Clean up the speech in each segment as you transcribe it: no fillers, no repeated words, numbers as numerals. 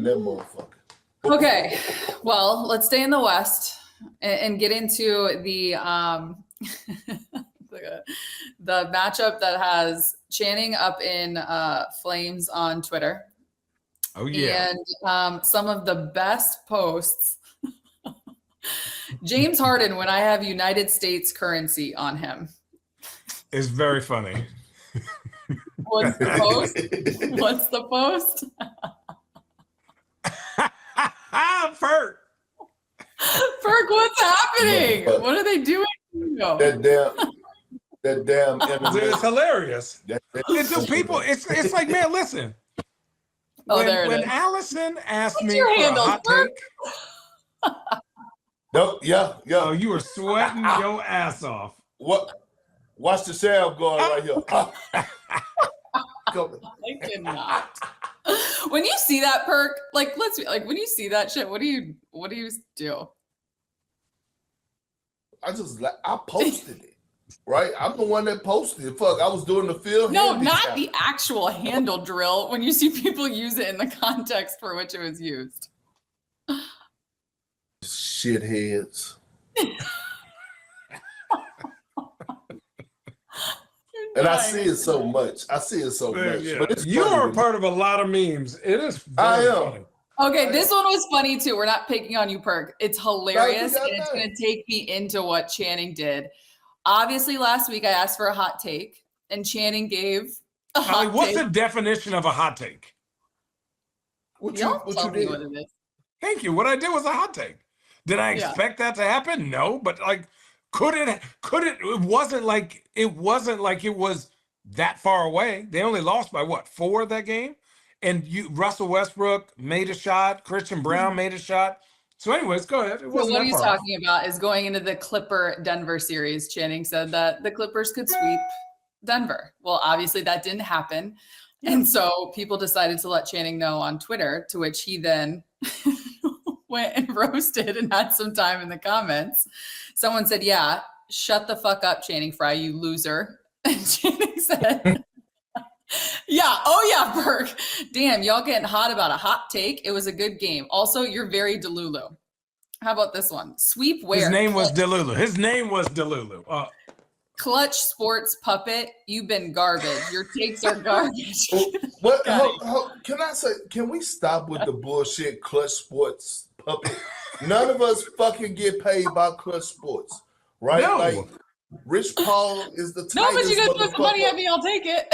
in that motherfucker. Okay, well, let's stay in the West and get into the the matchup that has Channing up in flames on Twitter. Oh yeah, and some of the best posts. James Harden, when I have United States currency on him. It's very funny. What's the post? What's the post? Perk. Perk, what's happening? What are they doing? That damn It's hilarious. It's just people. It's like, man, listen. When Allison asked What's me your for handle, a hot Perk? take. Nope, yeah. Oh, you were sweating your ass off. What? Watch the sound going right here. I cannot. When you see that, Perk, like when you see that shit, what do you do? I posted it, right? I'm the one that posted it. Fuck, I was doing the field. No, not the actual handle drill. When you see people use it in the context for which it was used. Shitheads. And I see it so much. Yeah. But it's You are funny. part of a lot of memes. It is very funny. Okay, this one was funny too. We're not picking on you, Perk. It's hilarious, and it's going to take me into what Channing did. Obviously, last week I asked for a hot take, and Channing gave a hot take. What's the definition of a hot take? What Tell you me did? what it is. Thank you. What I did was a hot take. Did I expect that to happen? No, but like, could it? It wasn't like it was that far away. They only lost by what, 4 that game? And Russell Westbrook made a shot. Christian Brown made a shot. So anyways, go ahead. So what he's talking about is going into the Clipper-Denver series. Channing said that the Clippers could sweep Denver. Well, obviously that didn't happen. And so people decided to let Channing know on Twitter, to which he then went and roasted and had some time in the comments. Someone said, yeah, shut the fuck up, Channing Frye, you loser. And Channing said, yeah, oh yeah, Perk. Damn, y'all getting hot about a hot take. It was a good game. Also, you're very Delulu. How about this one? Sweep where? His name was Delulu. Clutch sports puppet, you've been garbage. Your takes are garbage. What? Can we stop with the bullshit clutch sports puppet? None of us fucking get paid by clutch sports, right? No. Like, Rich Paul is the No, but you tightest guys put some money at me, I'll take it.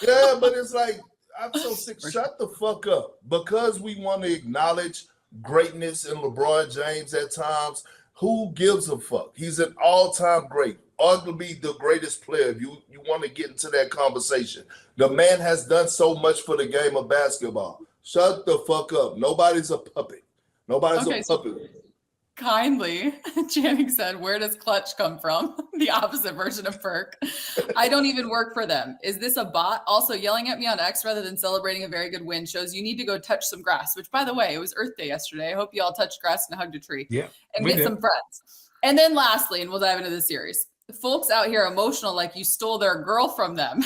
Yeah, but it's like, I'm so sick. Shut the fuck up. Because we want to acknowledge greatness in LeBron James at times, who gives a fuck? He's an all-time great, arguably the greatest player. If you want to get into that conversation. The man has done so much for the game of basketball. Shut the fuck up. Nobody's a puppet. Nobody's a puppet. Kindly, Channing said, where does clutch come from? The opposite version of Perk. I don't even work for them. Is this a bot? Also, yelling at me on X rather than celebrating a very good win shows you need to go touch some grass, which, by the way, it was Earth Day yesterday. I hope you all touched grass and hugged a tree. Yeah, and get some friends. And then lastly, and we'll dive into the series, the folks out here emotional like you stole their girl from them.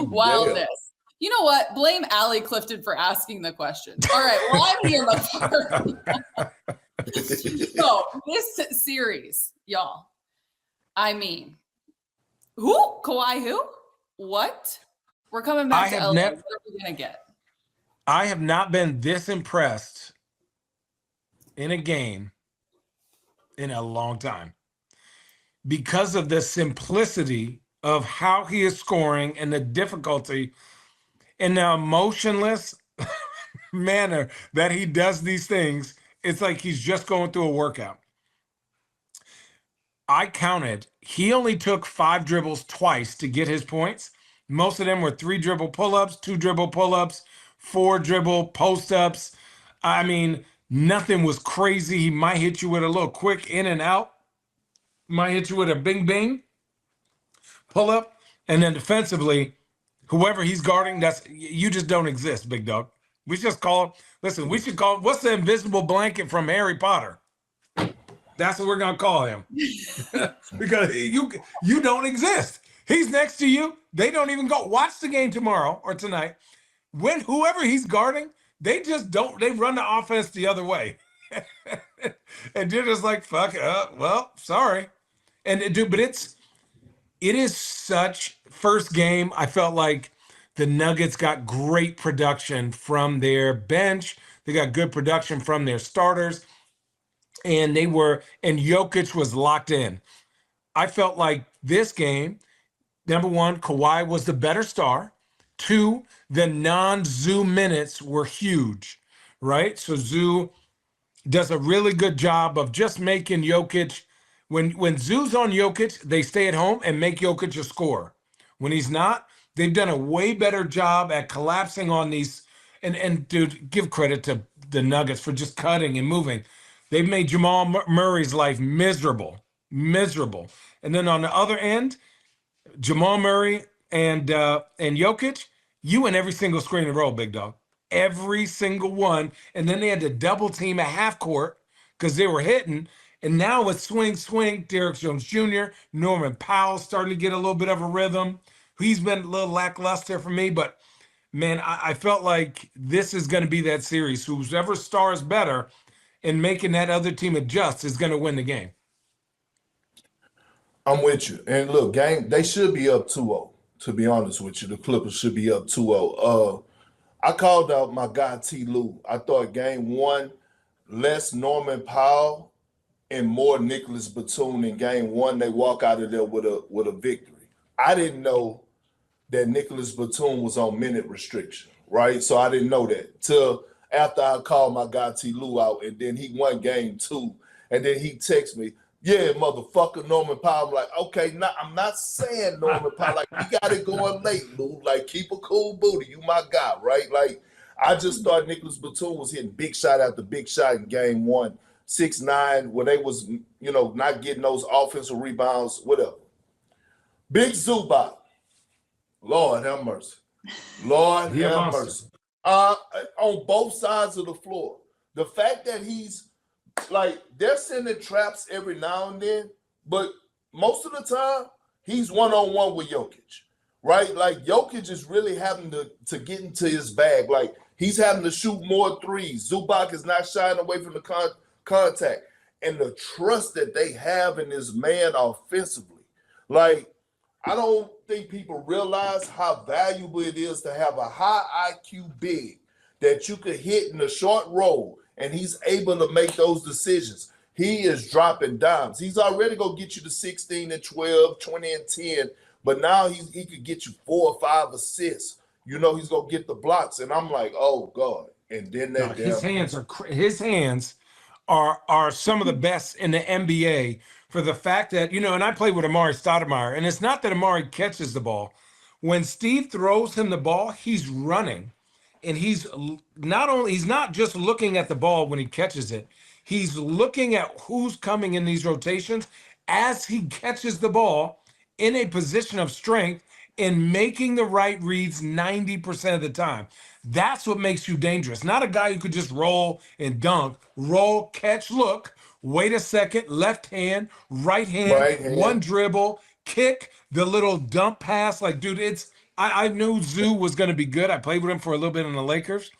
Wildness. You know what? Blame Allie Clifton for asking the question. All right, well, I'm here, motherfucker. So, this series, y'all, I mean, who? Kawhi who? What? We're coming back to LA. What are we going to get? I have not been this impressed in a game in a long time because of the simplicity of how he is scoring and the difficulty in the emotionless manner that he does these things. It's like he's just going through a workout. I counted. He only took 5 dribbles twice to get his points. Most of them were 3 dribble pull-ups, 2 dribble pull-ups, 4 dribble post-ups. I mean, nothing was crazy. He might hit you with a little quick in and out. Might hit you with a bing bing pull-up. And then defensively, whoever he's guarding, you just don't exist, big dog. We just call, listen, we should call, what's the invisible blanket from Harry Potter? That's what we're going to call him. Because you don't exist. He's next to you. They don't even go. Watch the game tomorrow or tonight. when whoever he's guarding, they just don't. They run the offense the other way, and you're just like, fuck. Well, sorry. And dude, but it is such first game. I felt like the Nuggets got great production from their bench. They got good production from their starters, and Jokic was locked in. I felt like this game, number one, Kawhi was the better star. Two, the non-Zoo minutes were huge, right? So Zoo does a really good job of just making Jokic, when Zoo's on Jokic, they stay at home and make Jokic a scorer. When he's not, they've done a way better job at collapsing on these. And dude, give credit to the Nuggets for just cutting and moving. They've made Jamal Murray's life miserable. And then on the other end, Jamal Murray and Jokic, you win every single screen in a row, big dog. Every single one. And then they had to double team at half court because they were hitting. And now with swing, Derrick Jones Jr., Norman Powell starting to get a little bit of a rhythm. He's been a little lackluster for me, but man, I felt like this is going to be that series. Whoever stars better in making that other team adjust is going to win the game. I'm with you. And look, gang, they should be up 2-0, to be honest with you. The Clippers should be up 2-0. I called out my guy T. Lue. I thought game one, less Norman Powell and more Nicholas Batum in game one. They walk out of there with a victory. I didn't know that Nicholas Batum was on minute restriction, right? So I didn't know that till after I called my guy T. Lue out, and then he won game two, and then he texted me, yeah, motherfucker, Norman Powell. I'm like, okay, I'm not saying Norman Powell. Like, we got it going late, Lou. Like, keep a cool booty. You my guy, right? Like, I just thought Nicholas Batum was hitting big shot after big shot in game one, 6-9, where they was, not getting those offensive rebounds, whatever. Big Zubac. Lord have mercy. Lord have mercy. On both sides of the floor. The fact that he's like, they're sending traps every now and then, but most of the time, he's one-on-one with Jokic, right? Like, Jokic is really having to get into his bag. Like, he's having to shoot more threes. Zubac is not shying away from the contact. And the trust that they have in this man offensively. Like, I don't think people realize how valuable it is to have a high IQ big that you could hit in a short roll, and he's able to make those decisions. He is dropping dimes. He's already going to get you to 16 and 12, 20 and 10, but now he could get you 4 or 5 assists. He's going to get the blocks, and I'm like, oh, God. And then his hands are some of the best in the NBA for the fact that, and I played with Amari Stoudemire, and it's not that Amari catches the ball. When Steve throws him the ball, he's running. And he's not just looking at the ball when he catches it. He's looking at who's coming in these rotations as he catches the ball in a position of strength and making the right reads 90% of the time. That's what makes you dangerous. Not a guy who could just roll and dunk. Roll, catch, look, wait a second, left hand, right hand, one dribble, kick, the little dump pass. Like, dude, I knew Zoo was going to be good. I played with him for a little bit in the Lakers.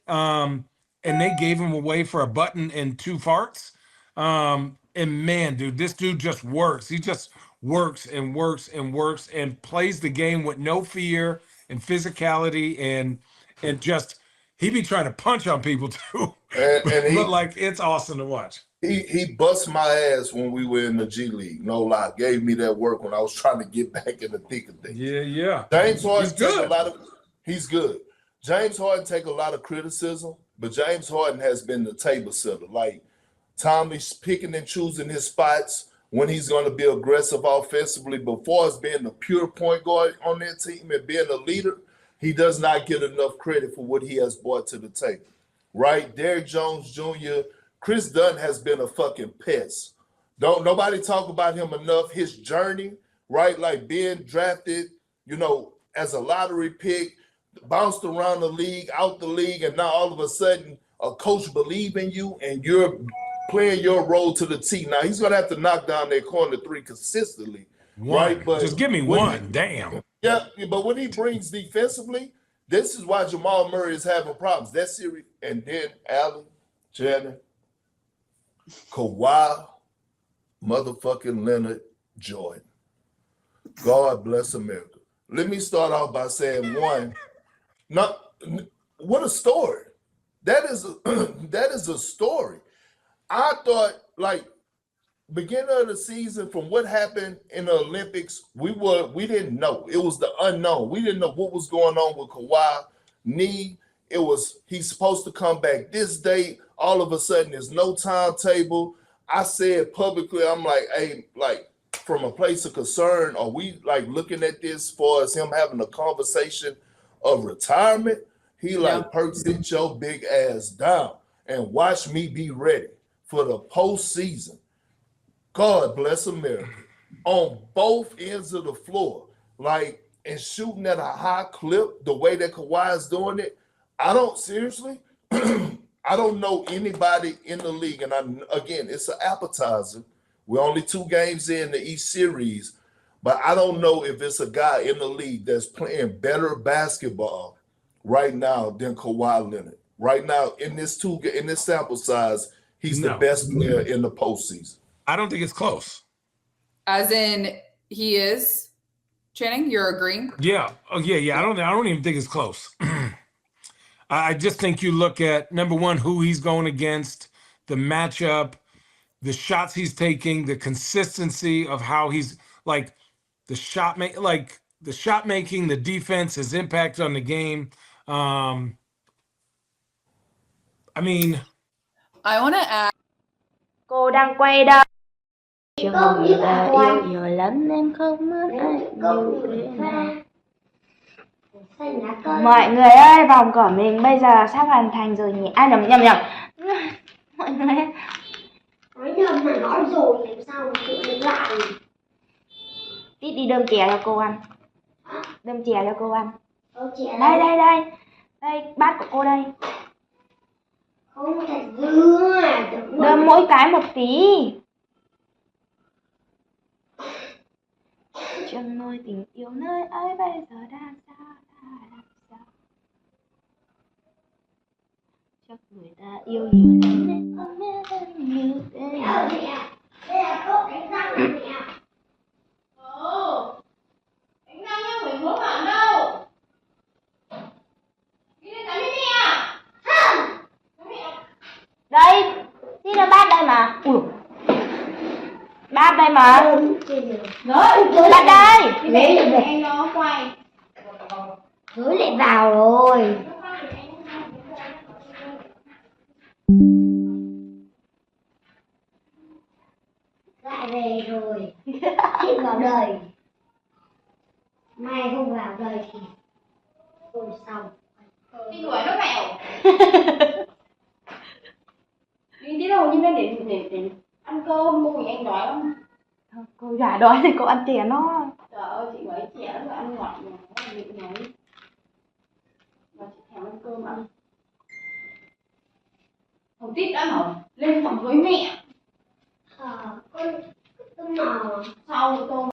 And they gave him away for a button and 2 farts. And man, dude, this dude just works. He just works and works and works and plays the game with no fear and physicality and just he be trying to punch on people too. But like, it's awesome to watch. He bust my ass when we were in the G League. No lie, gave me that work when I was trying to get back in the thick of things. Yeah. James Harden he's good. James Harden take a lot of criticism, but James Harden has been the table setter. Like, Tommy's picking and choosing his spots when he's going to be aggressive offensively. Before as being the pure point guard on their team and being a leader, he does not get enough credit for what he has brought to the table. Right? Derrick Jones Jr., Chris Dunn has been a fucking pest. Don't nobody talk about him enough. His journey, right? Like being drafted, as a lottery pick, bounced around the league, out the league, and now all of a sudden a coach believes in you and you're playing your role to the T. Now he's gonna have to knock down that corner 3 consistently, right? But just give me one. Damn. Yeah, but when he brings defensively, This is why Jamal Murray is having problems. That series, and then Allen, Shannon, Kawhi, motherfucking Leonard, Jordan. God bless America. Let me start off by saying one, what a story. That is a story. I thought, like, beginning of the season, from what happened in the Olympics, we didn't know. It was the unknown. We didn't know what was going on with Kawhi knee. It was he's supposed to come back this date. All of a sudden, there's no timetable. I said publicly, I'm like, hey, like, from a place of concern, are we like looking at this for as him having a conversation of retirement? He like, Perk, sit your big ass down and watch me be ready for the postseason. God bless America. On both ends of the floor, like, and shooting at a high clip, the way that Kawhi is doing it, I don't know anybody in the league, and again, it's an appetizer. We're only 2 games into each series, but I don't know if it's a guy in the league that's playing better basketball right now than Kawhi Leonard. Right now, in this sample size, he's the best player in the postseason. I don't think it's close. As in, he is. Channing, you're agreeing? Yeah. Oh, yeah. I don't even think it's close. I just think you look at, number one, who he's going against, the matchup, the shots he's taking, the consistency of how he's like the shot making, the defense, his impact on the game. I mean, I want to add. Cô đang quay đâu? Trường Hồng yêu nhiều lắm em không mất anh như thế nào. Mọi người ơi, vòng của mình bây giờ sắp hoàn thành rồi nhỉ? À nhầm. Mọi người nói nhầm mà nói rồi làm sao mà tự được lại. Tít đi đơm chè cho cô ăn. Đơm chè cho cô ăn. Chè Đây, bát của cô đây. Không thể dư à. Đơm mỗi cái một tí. Trong nôi tình yêu nơi ấy bây giờ đang xa. Chắc người ta yêu nhiều lắm nên không biết như thế nào. Đây là cốc đánh răng của mẹ. Đánh răng nhá, phải hướng bạn đâu. Đi lên tắm đi mẹ. Đây, đi là bát đây mà. Bát đây mà. Bát đây. Lấy được Anh nó quay. Hứa lại vào rồi. Lại về rồi. Xin vào đời. Mai không vào đời thì thôi xong. Đi đuổi nó mèo. Đi đâu như thế để ăn cơm, cô anh đói không? Cô gà đói thì cô ăn chè nó. Trời ơi, chị mấy chè nó ăn ngọt mà nó bị nói. Mà chị thèm ăn cơm ăn. Thằng Tít đã bảo lên phòng với mẹ. Con mò. Sau tôi